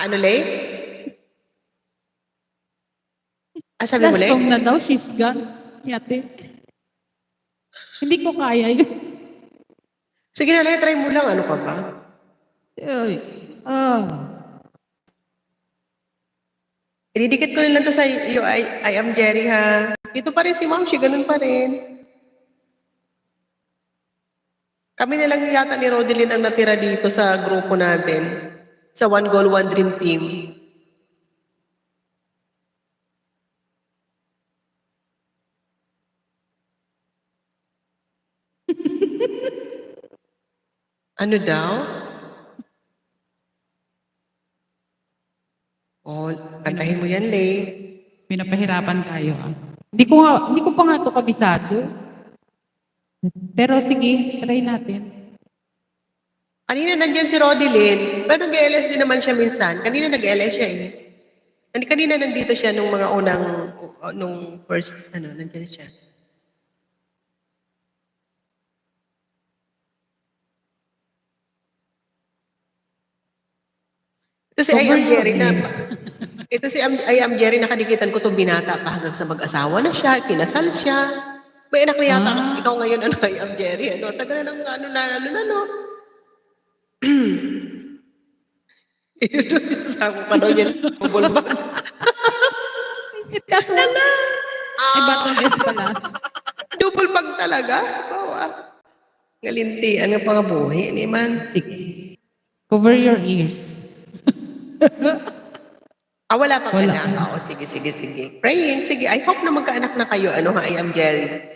Ano, Lay? Sabi mo, Last Lay? song na daw, she's gone. Yate. Hindi ko kaya yun. Sige na, Lay, try mo lang. Ano ka ba? Ay, Ididikit ko lang to sa iyo, I am Jerry, ha? Ito pa rin si Mamshi, ganun pa rin. Kami na lang yata ni Rodeline ang natira dito sa grupo natin. Sa One Goal, One Dream Team. Ano daw? Oh, kantahin mo yan, Lay. pinapahirapan tayo. Hindi ko pa nga ito kabisado. Pero sige, try natin. Kanina nandiyan si Rodeline, pero nag-LS din naman siya minsan. Kanina nag-LS siya eh. Kanina nandito siya nung mga unang, nung first, nandiyan siya. Ito si I am Jerry na, ito si I am Jerry, nakadikitan ko itong binata pa hanggang sa mag-asawa na siya, kinasal siya. May anak na yata, ikaw ngayon, I am Jerry, tagal na ng no. Sabi pa daw niya, bubulbag. Isip ka so. Ay, batang best pala. Double bag talaga. Bawa. Galinti. Ano pa nga buhi? Hindi man. Sige. Cover your ears. Wala pang Wala. anak. Oo, sige. Praying, sige. I hope na magkaanak na kayo. I am Jerry.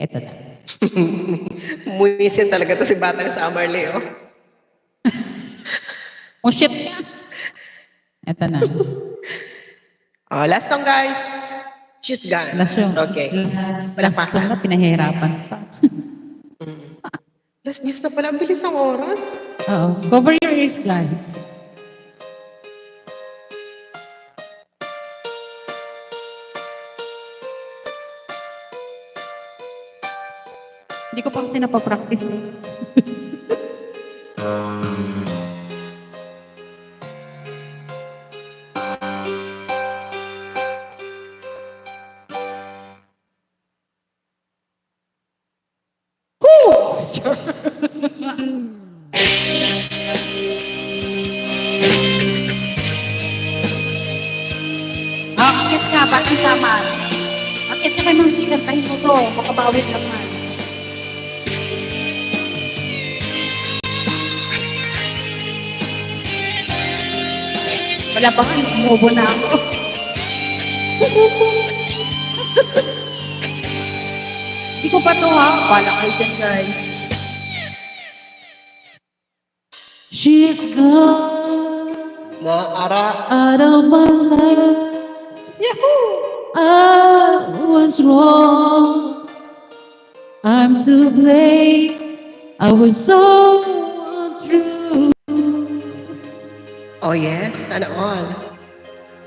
Eto na. Muisin talaga to si Batang Summerly, oh. Oh, shit ka. Eto na. Last song, guys. She's gone. Last song. Okay. Last song na, pinahirapan pa. Last news na pala. Ang bilis ang oras. Oo. Cover your ears, guys. Hindi ko pa kasi napapractice eh. Bakit nga? Bakit sama? Bakit ka naman sikantahin mo to? Makabawit naman. Wala pa nga, umubo na ako. Hindi ko pa to ha. Pala kayo dyan, guys. She's gone out of my life. Yahoo! I was wrong. I'm to blame. I was so untrue. Oh, yes. Sana all.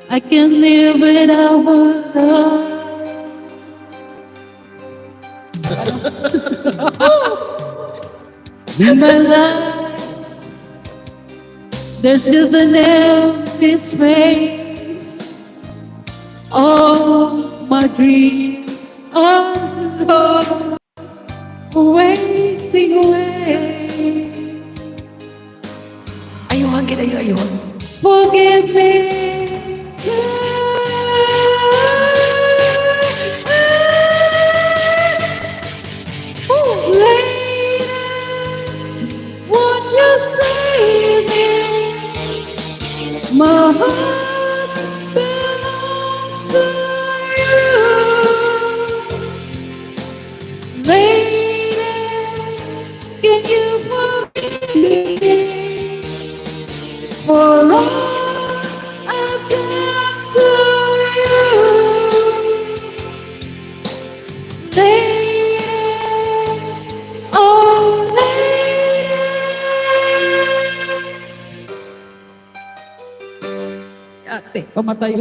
I can't live without her love. In my life, there's just an empty space. All my dreams are lost, wasting away. Ayun, ayun. Forgive me. Won't you save me? My heart belongs to you. Lady, can you forgive me for all I've done to you? Lady, oh lady. Ate, pamatay.